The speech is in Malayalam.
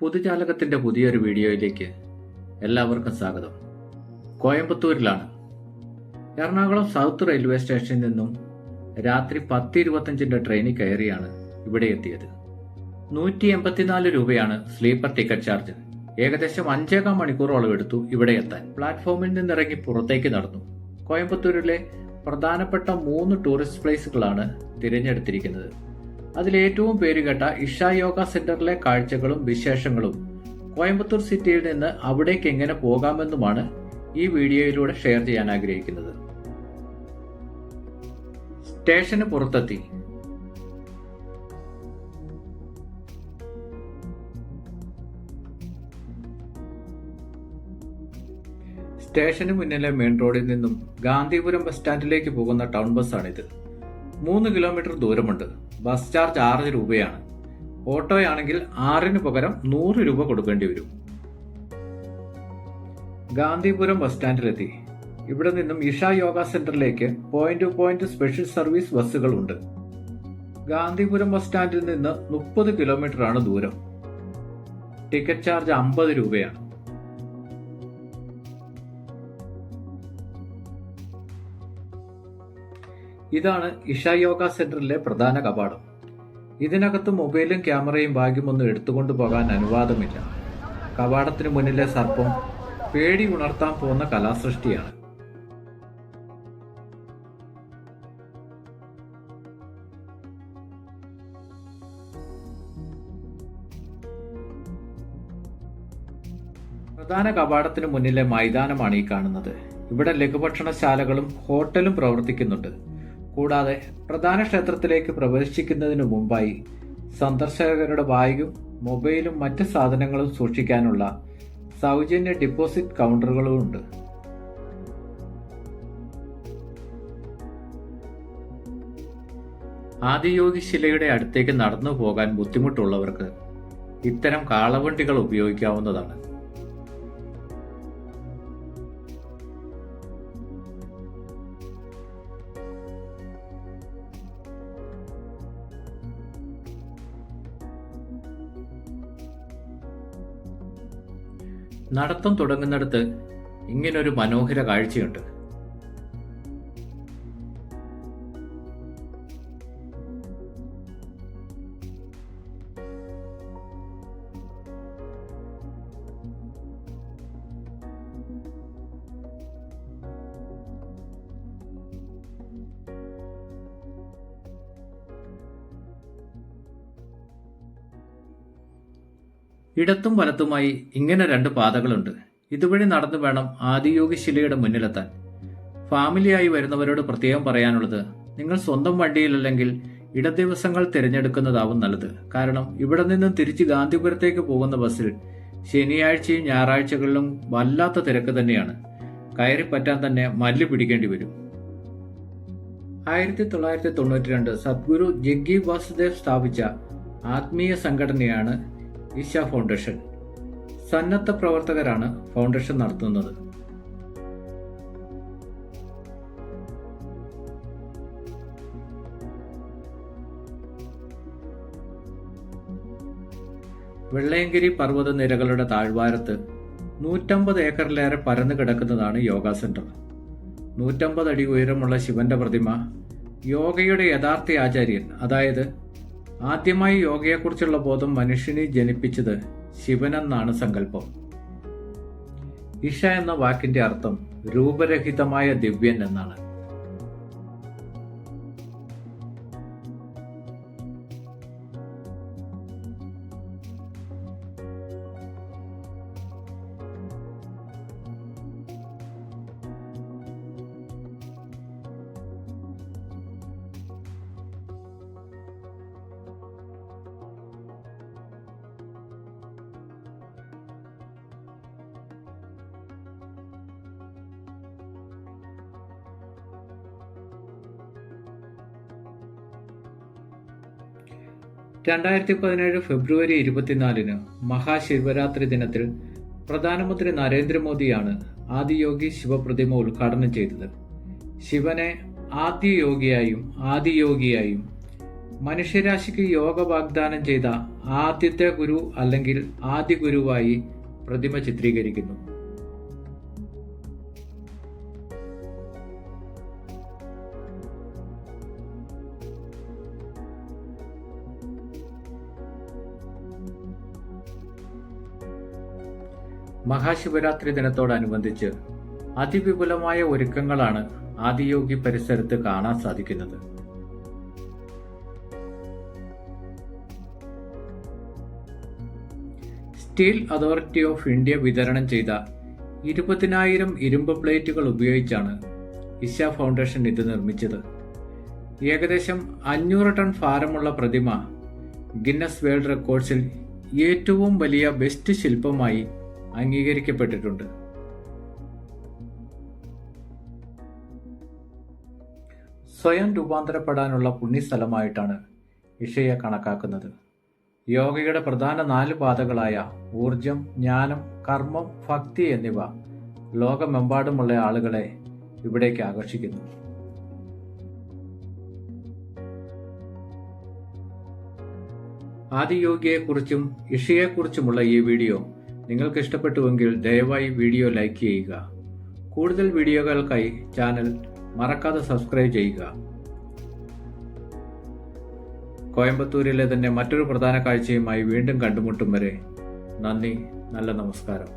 പൊതുജാലകത്തിന്റെ പുതിയൊരു വീഡിയോയിലേക്ക് എല്ലാവർക്കും സ്വാഗതം. കോയമ്പത്തൂരിലാണ്. എറണാകുളം സൗത്ത് റെയിൽവേ സ്റ്റേഷനിൽ നിന്നും രാത്രി 10:25 ട്രെയിനിൽ കയറിയാണ് ഇവിടെ എത്തിയത്. 184 രൂപയാണ് സ്ലീപ്പർ ടിക്കറ്റ് ചാർജ്. ഏകദേശം 5.25 മണിക്കൂറോളം എടുത്തു ഇവിടെ എത്താൻ. പ്ലാറ്റ്ഫോമിൽ നിന്നിറങ്ങി പുറത്തേക്ക് നടന്നു. കോയമ്പത്തൂരിലെ പ്രധാനപ്പെട്ട 3 ടൂറിസ്റ്റ് പ്ലേസുകളാണ് തിരഞ്ഞെടുത്തിരിക്കുന്നത്. അതിലേറ്റവും പേരുകേട്ട ഇഷ യോഗ സെന്ററിലെ കാഴ്ചകളും വിശേഷങ്ങളും കോയമ്പത്തൂർ സിറ്റിയിൽ നിന്ന് അവിടേക്ക് എങ്ങനെ പോകാമെന്നുമാണ് ഈ വീഡിയോയിലൂടെ ഷെയർ ചെയ്യാൻ ആഗ്രഹിക്കുന്നത്. സ്റ്റേഷന് പുറത്തെത്തി. സ്റ്റേഷന് മുന്നിലെ മെയിൻ റോഡിൽ നിന്നും ഗാന്ധിപുരം ബസ് സ്റ്റാൻഡിലേക്ക് പോകുന്ന ടൗൺ ബസ്സാണിത്. 3 കിലോമീറ്റർ ദൂരമുണ്ട്. ബസ് ചാർജ് 6 രൂപയാണ്. ഓട്ടോയാണെങ്കിൽ 6ന് പകരം 100 രൂപ കൊടുക്കേണ്ടി വരും. ഗാന്ധിപുരം ബസ് സ്റ്റാൻഡിലെത്തി. ഇവിടെ നിന്നും ഇഷ യോഗ സെന്ററിലേക്ക് point two point special service ബസ്സുകൾ ഉണ്ട്. ഗാന്ധിപുരം ബസ് സ്റ്റാൻഡിൽ നിന്ന് 30 കിലോമീറ്റർ ആണ് ദൂരം. ടിക്കറ്റ് ചാർജ് 50 രൂപയാണ്. ഇതാണ് ഇഷ യോഗ സെന്ററിലെ പ്രധാന കവാടം. ഇതിനകത്ത് മൊബൈലും ക്യാമറയും ഭാഗ്യമൊന്നും എടുത്തുകൊണ്ടു പോകാൻ അനുവാദമില്ല. കവാടത്തിന് മുന്നിലെ സർപ്പം പേടി ഉണർത്താൻ പോകുന്ന കലാസൃഷ്ടിയാണ്. പ്രധാന കവാടത്തിന് മുന്നിലെ മൈതാനമാണ് ഈ കാണുന്നത്. ഇവിടെ ലഘുഭക്ഷണശാലകളും ഹോട്ടലും പ്രവർത്തിക്കുന്നുണ്ട്. കൂടാതെ പ്രധാന ക്ഷേത്രത്തിലേക്ക് പ്രവേശിക്കുന്നതിനു മുമ്പായി സന്ദർശകരുടെ ബാഗും മൊബൈലും മറ്റ് സാധനങ്ങളും സൂക്ഷിക്കാനുള്ള സൗജന്യ ഡിപ്പോസിറ്റ് കൗണ്ടറുകളും ഉണ്ട്. ആദിയോഗി ശിലയുടെ അടുത്തേക്ക് നടന്നു പോകാൻ ബുദ്ധിമുട്ടുള്ളവർക്ക് ഇത്തരം കാളവണ്ടികൾ ഉപയോഗിക്കാവുന്നതാണ്. നടത്തം തുടങ്ങുന്നിടത്ത് ഇങ്ങനൊരു മനോഹര കാഴ്ചയുണ്ട്. ഇടത്തും വലത്തുമായി ഇങ്ങനെ 2 പാതകളുണ്ട്. ഇതുവഴി നടന്നു വേണം ആദിയോഗി ശിലയുടെ മുന്നിലെത്താൻ. ഫാമിലിയായി വരുന്നവരോട് പ്രത്യേകം പറയാനുള്ളത്, നിങ്ങൾ സ്വന്തം വണ്ടിയിലല്ലെങ്കിൽ ഇടദിവസങ്ങൾ തിരഞ്ഞെടുക്കുന്നതാവും നല്ലത്. കാരണം ഇവിടെ നിന്നും തിരിച്ച് ഗാന്ധിപുരത്തേക്ക് പോകുന്ന ബസ്സിൽ ശനിയാഴ്ചയും ഞായറാഴ്ചകളിലും വല്ലാത്ത തിരക്ക് തന്നെയാണ്. കയറി പറ്റാൻ തന്നെ മല്ല് പിടിക്കേണ്ടി വരും. 1992 സദ്ഗുരു ജഗ്ഗി വാസുദേവ് സ്ഥാപിച്ച ആത്മീയ സംഘടനയാണ് ഇഷ ഫൗണ്ടേഷൻ. സന്നദ്ധ പ്രവർത്തകരാണ് ഫൗണ്ടേഷൻ നടത്തുന്നത്. വെള്ളയങ്കിരി പർവ്വത നിരകളുടെ താഴ്വാരത്ത് 150 ഏക്കറിലേറെ പരന്നു കിടക്കുന്നതാണ് യോഗ സെന്റർ. 150 അടി ഉയരമുള്ള ശിവന്റെ പ്രതിമ യോഗയുടെ യഥാർത്ഥ ആചാര്യൻ, അതായത് ആദ്യമായി യോഗയെക്കുറിച്ചുള്ള ബോധം മനുഷ്യനെ ജനിപ്പിച്ചത് ശിവനെന്നാണ് സങ്കല്പം. ഇഷ എന്ന വാക്കിന്റെ അർത്ഥം രൂപരഹിതമായ ദിവ്യൻ എന്നാണ്. ഫെബ്രുവരി 24 മഹാശിവരാത്രി ദിനത്തിൽ പ്രധാനമന്ത്രി നരേന്ദ്രമോദിയാണ് ആദിയോഗി ശിവപ്രതിമ ഉദ്ഘാടനം ചെയ്തത്. ശിവനെ ആദ്യയോഗിയായും ആദിയോഗിയായും മനുഷ്യരാശിക്ക് യോഗ വാഗ്ദാനം ചെയ്ത ആദ്യത്തെ ഗുരു അല്ലെങ്കിൽ ആദ്യ ഗുരുവായി പ്രതിമ ചിത്രീകരിക്കുന്നു. മഹാശിവരാത്രി ദിനത്തോടനുബന്ധിച്ച് അതിവിപുലമായ ഒരുക്കങ്ങളാണ് ആദിയോഗി പരിസരത്ത് കാണാൻ സാധിക്കുന്നത്. സ്റ്റീൽ അതോറിറ്റി ഓഫ് ഇന്ത്യ വിതരണം ചെയ്ത 20,000 ഇരുമ്പ് പ്ലേറ്റുകൾ ഉപയോഗിച്ചാണ് ഇഷ ഫൗണ്ടേഷൻ ഇത് നിർമ്മിച്ചത്. ഏകദേശം 500 ടൺ ഭാരമുള്ള പ്രതിമ ഗിന്നസ് വേൾഡ് റെക്കോർഡ്സിൽ ഏറ്റവും വലിയ ബെസ്റ്റ് ശില്പമായി അംഗീകരിക്കപ്പെട്ടിട്ടുണ്ട്. സ്വയം രൂപാന്തരപ്പെടാനുള്ള പുണ്യസ്ഥലമായിട്ടാണ് ഇഷയെ കണക്കാക്കുന്നത്. യോഗയുടെ പ്രധാന 4 പാതകളായ ഊർജം, ജ്ഞാനം, കർമ്മം, ഭക്തി എന്നിവ ലോകമെമ്പാടുമുള്ള ആളുകളെ ഇവിടേക്ക് ആകർഷിക്കുന്നു. ആദിയോഗിയെക്കുറിച്ചും ഇഷയെക്കുറിച്ചുമുള്ള ഈ വീഡിയോ നിങ്ങൾക്ക് ഇഷ്ടപ്പെട്ടുവെങ്കിൽ ദയവായി വീഡിയോ ലൈക്ക് ചെയ്യുക. കൂടുതൽ വീഡിയോകൾക്കായി ചാനൽ മറക്കാതെ സബ്സ്ക്രൈബ് ചെയ്യുക. കോയമ്പത്തൂരിലെ തന്നെ മറ്റൊരു പ്രധാന കാഴ്ചയുമായി വീണ്ടും കണ്ടുമുട്ടും വരെ നന്ദി, നല്ല നമസ്കാരം.